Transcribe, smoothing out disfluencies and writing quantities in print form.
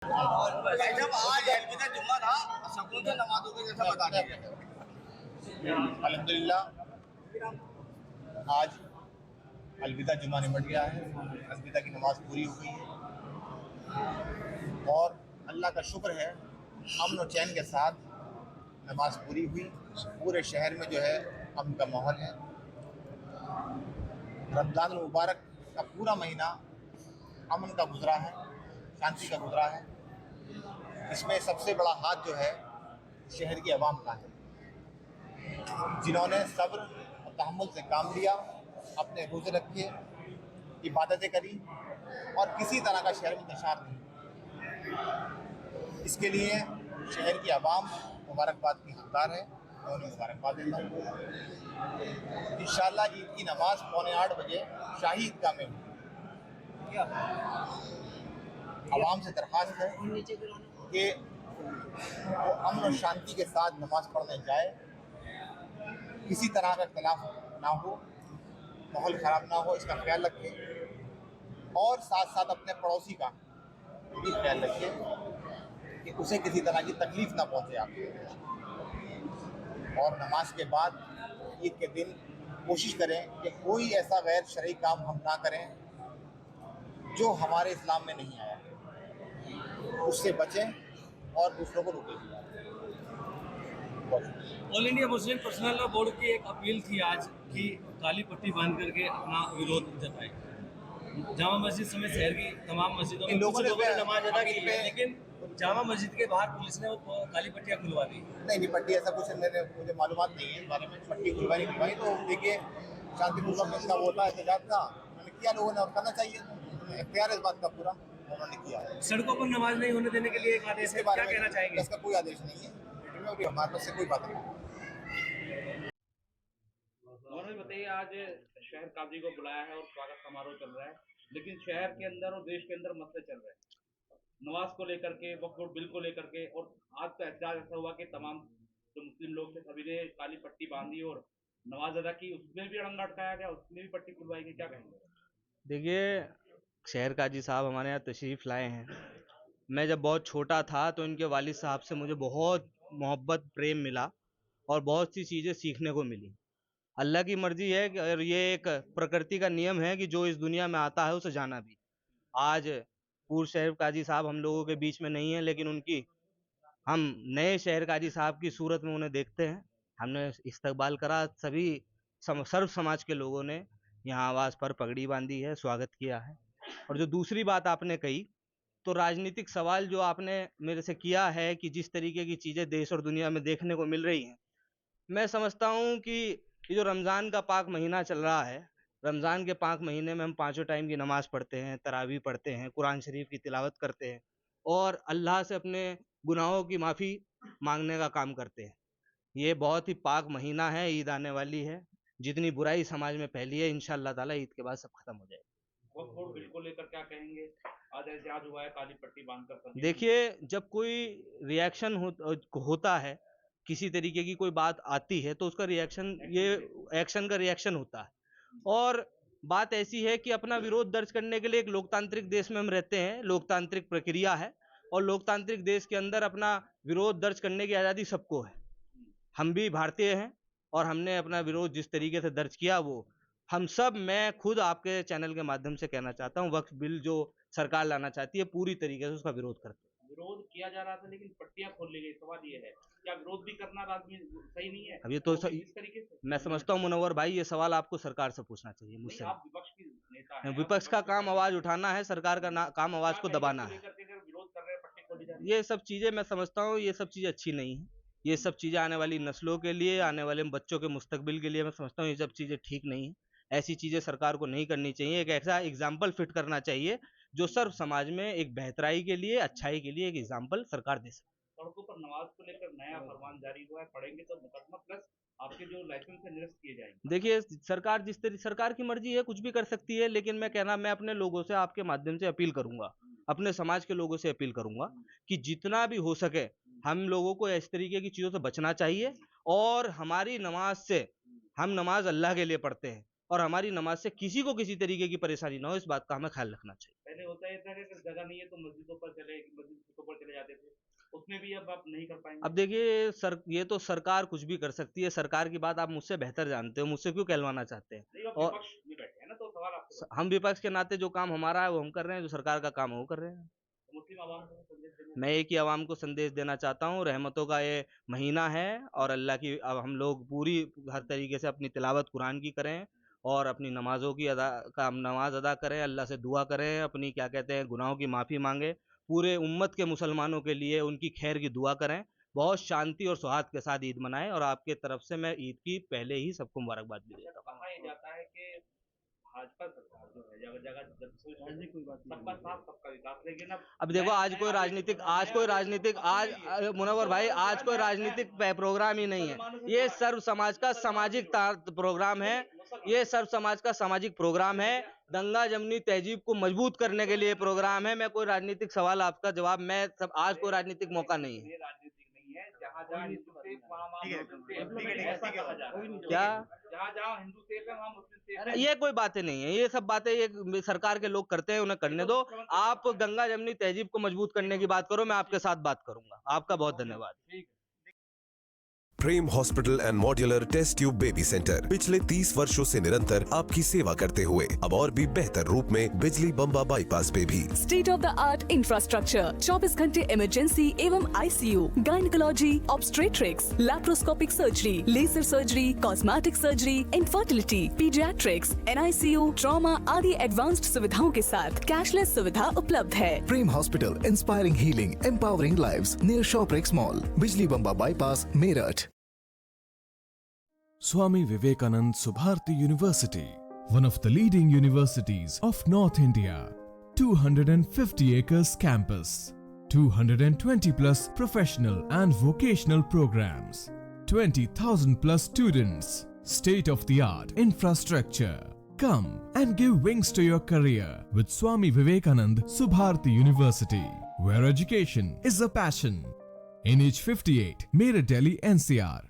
भाई साहब आज अलविदा जुम्मा था, सुकून से नमाजों के जैसा बता दीजिए। अल्हम्दुलिल्लाह आज अलविदा जुम्मा निपट गया है। अलविदा की नमाज पूरी हो गई है और अल्लाह का शुक्र है अमन और चैन के साथ नमाज पूरी हुई। पूरे शहर में जो है अमन का माहौल है। रमज़ान मुबारक का पूरा महीना अमन का गुजरा है, शांति का गुजरा है। इसमें सबसे बड़ा हाथ जो है शहर की आवाम का है, जिन्होंने सब्र और तहम्मुल से काम लिया, अपने रोज़े रखे, इबादतें करी और किसी तरह का शहर में इंतशार नहीं। इसके लिए शहर की आवाम मुबारकबाद की हकदार है और उन्हें मुबारकबाद देता हूँ। इंशाअल्लाह ईद की नमाज 7:45 बजे शाही ईदगाह में होगी। आवाम से दरख्वास्त है कि वो अमन और शांति के साथ नमाज पढ़ने जाए, किसी तरह का इख्तिलाफ ना हो, माहौल ख़राब ना हो, इसका ख्याल रखें और साथ साथ अपने पड़ोसी का भी ख्याल रखें कि उसे किसी तरह की तकलीफ़ ना पहुँचे आपको। और नमाज के बाद ईद के दिन कोशिश करें कि कोई ऐसा गैर शरई काम हम ना करें जो हमारे इस्लाम में नहीं आया, उससे बचें और दूसरों को रोकें। All India Muslim personal law board की एक अपील थी आज कि काली पट्टी बांध करके अपना विरोध जताए। जामा मस्जिद समेत शहर की तमाम मस्जिदों में लोगों ने नमाज अदा की है, लेकिन जामा मस्जिद के बाहर पुलिस ने वो काली पट्टियां खुलवा दी। नहीं, पट्टी ऐसा कुछ मुझे मालूमात नहीं है इस बारे में। पट्टी खुलवाई तो देखिए शांतिपूर्वक इसका होता है एहतजाज का, उन्होंने किया, लोगों ने करना चाहिए, इख्तियार इस बात का पूरा उन्होंने किया है। सड़कों पर नमाज नहीं होने देने के लिए एक आदेश है, क्या कहना चाहेंगे? इसका कोई आदेश नहीं है, हमारे पास से कोई बात नहीं। मनोज बताइए, आज शहर काजी को बुलाया है और स्वागत समारोह चल रहा है, लेकिन शहर के अंदर और देश के अंदर मसले चल रहे हैं नमाज को लेकर के, वक्फ बिल को लेकर के। और आज का एहतजाज ऐसा हुआ कि तमाम जो मुस्लिम लोग थे सभी ने काली पट्टी बांधी और नमाज अदा की, उसमें भी अड़ंगा अटकाया गया, उसमें भी पट्टी खुलवाई गई, क्या कहेंगे? देखिए, शहर काजी साहब हमारे यहाँ तशरीफ़ लाए हैं। मैं जब बहुत छोटा था तो इनके वालिद साहब से मुझे बहुत मोहब्बत प्रेम मिला और बहुत सी चीज़ें सीखने को मिली। अल्लाह की मर्जी है कि और ये एक प्रकृति का नियम है कि जो इस दुनिया में आता है उसे जाना भी। आज पूर्व शहर काजी साहब हम लोगों के बीच में नहीं है, लेकिन उनकी हम नए शहर काजी साहब की सूरत में उन्हें देखते हैं। हमने इस्तकबाल करा, सभी सर्व समाज के लोगों ने यहाँ आवाज़ पर पगड़ी बांधी है, स्वागत किया है। और जो दूसरी बात आपने कही, तो राजनीतिक सवाल जो आपने मेरे से किया है कि जिस तरीके की चीज़ें देश और दुनिया में देखने को मिल रही हैं, मैं समझता हूँ कि ये जो रमज़ान का पाक महीना चल रहा है, रमज़ान के पाक महीने में हम पाँचों टाइम की नमाज़ पढ़ते हैं, तरावी पढ़ते हैं, कुरान शरीफ की तिलावत करते हैं और अल्लाह से अपने गुनाहों की माफ़ी मांगने का काम करते हैं। ये बहुत ही पाक महीना है, ईद आने वाली है। जितनी बुराई समाज में फैली है, इंशाअल्लाह ताला ईद के बाद सब खत्म हो जाएगा। वक्फ बिल को लेकर क्या कहेंगे? आज एहतजाज हुआ है काली पट्टी बांधकर। देखिए, जब कोई रिएक्शन होता है, किसी तरीके की कोई बात आती है तो उसका रिएक्शन, ये एक्शन का रिएक्शन होता है। और बात ऐसी है कि अपना विरोध दर्ज करने के लिए, एक लोकतांत्रिक देश में हम रहते हैं, लोकतांत्रिक प्रक्रिया है और लोकतांत्रिक देश के अंदर अपना विरोध दर्ज करने की आज़ादी सबको है। हम भी भारतीय हैं और हमने अपना विरोध जिस तरीके से दर्ज किया, वो हम सब, मैं खुद आपके चैनल के माध्यम से कहना चाहता हूँ, वक्फ बिल जो सरकार लाना चाहती है पूरी तरीके से उसका विरोध करते हैं। विरोध किया जा रहा था लेकिन पट्टियां खोल ली गई, सवाल ये है क्या विरोध भी करना आदमी सही नहीं है? अब ये तो इस तरीके से मैं समझता हूँ मुनव्वर भाई, ये सवाल आपको सरकार से पूछना चाहिए, मुझसे। आप विपक्ष की नेता हैं, विपक्ष का काम आवाज उठाना है, सरकार का काम आवाज को दबाना है। विरोध कर रहे हैं, पट्टी खोली जा रही है, ये सब चीजें मैं समझता हूँ, ये सब चीजें अच्छी नहीं है। ये सब चीजें आने वाली नस्लों के लिए, आने वाले बच्चों के मुस्तकबिल के लिए मैं समझता हूँ ये सब चीजें ठीक नहीं है। ऐसी चीजें सरकार को नहीं करनी चाहिए। एक ऐसा एग्जाम्पल फिट करना चाहिए जो सर्व समाज में एक बेहतराई के लिए, अच्छाई के लिए एक एग्जाम्पल सरकार दे सके। सड़कों पर नमाज को लेकर नया फरमान जारी हुआ है, पढ़ेंगे तो मुकदमा प्लस आपके जो लाइसेंस है निरस्त किए जाएंगे। देखिए, सरकार जिस तरह, सरकार की मर्जी है, कुछ भी कर सकती है, लेकिन मैं अपने लोगों से आपके माध्यम से अपील करूंगा, अपने समाज के लोगों से अपील करूंगा कि जितना भी हो सके हम लोगों को इस तरीके की चीजों से बचना चाहिए। और हमारी नमाज से, हम नमाज अल्लाह के लिए पढ़ते हैं और हमारी नमाज से किसी को किसी तरीके की परेशानी ना हो, इस बात का हमें ख्याल रखना चाहिए। पहले होता है था कि अगर जगह नहीं है तो मस्जिदों पर चले जाते थे, उसमें भी अब आप नहीं कर पाएंगे? अब देखिए ये तो सरकार कुछ भी कर सकती है, सरकार की बात आप मुझसे बेहतर जानते हो, मुझसे क्यों कहलवाना चाहते हैं। नहीं, अब और विपक्ष में बैठे हैं ना, तो सवाल आपसे हम विपक्ष के नाते जो काम हमारा है वो हम कर रहे हैं, जो सरकार का काम है वो कर रहे हैं। मुस्लिम आवाम को संदेश देने मैं एक ही आवाम को संदेश देना चाहता हूँ, रहमतों का ये महीना है और अल्लाह की अब हम लोग पूरी हर तरीके से अपनी तिलावत कुरान की करें और अपनी नमाज़ों की नमाज अदा करें, अल्लाह से दुआ करें, अपनी क्या कहते हैं गुनाहों की माफ़ी मांगे, पूरे उम्मत के मुसलमानों के लिए उनकी खैर की दुआ करें, बहुत शांति और सौहार्द के साथ ईद मनाएं। और आपके तरफ से मैं ईद की पहले ही सबको मुबारकबाद भी देता हूँ। कहा यह जाता है कि भाजपा सरकार जो है जगह जगह जब से सबका साथ सबका विकास, लेकिन अब देखो आज कोई राजनीतिक मुनव्वर भाई आज कोई राजनीतिक प्रोग्राम ही नहीं है, ये सर्व समाज का सामाजिक प्रोग्राम है, ये सर्व समाज का सामाजिक प्रोग्राम है, गंगा जमुनी तहजीब को मजबूत करने के लिए प्रोग्राम है। मैं कोई राजनीतिक सवाल आपका जवाब मैं सब आज कोई राजनीतिक मौका नहीं है। राजनीतिक नहीं है, जहाँ जहाँ हिंदू सेफ वहाँ ऐसा कहा जा रहा है। क्या जहाँ जहाँ हिंदू सेफ है वहाँ मुस्लिम सेफ है? ये कोई बातें नहीं है, ये सब बातें ये सरकार के लोग करते हैं, उन्हें करने दो। आप गंगा जमुनी तहजीब को मजबूत करने की बात करो, मैं आपके साथ बात करूंगा। आपका बहुत धन्यवाद। Prem hospital and modular test tube baby centre पिछले 30 वर्षों से निरंतर आपकी सेवा करते हुए अब और भी बेहतर रूप में बिजली बम्बा बाईपास पे भी state of the art infrastructure, 24 घंटे इमरजेंसी एवं ICU, gynaecology, obstetrics, laparoscopic surgery, laser surgery, cosmetic surgery, infertility, paediatrics, NICU, trauma आदि एडवांस्ड सुविधाओं के साथ कैशलेस सुविधा उपलब्ध है। Prem hospital, inspiring healing, empowering lives, near Shoprix mall, Bijli Bamba bypass, Meerut. Swami Vivekanand Subharti University, one of the leading universities of North India. 250 acres campus, 220 plus professional and vocational programs, 20,000 plus students, state of the art infrastructure. Come and give wings to your career with Swami Vivekanand Subharti University, where education is a passion. NH58, Meerut, Delhi, NCR.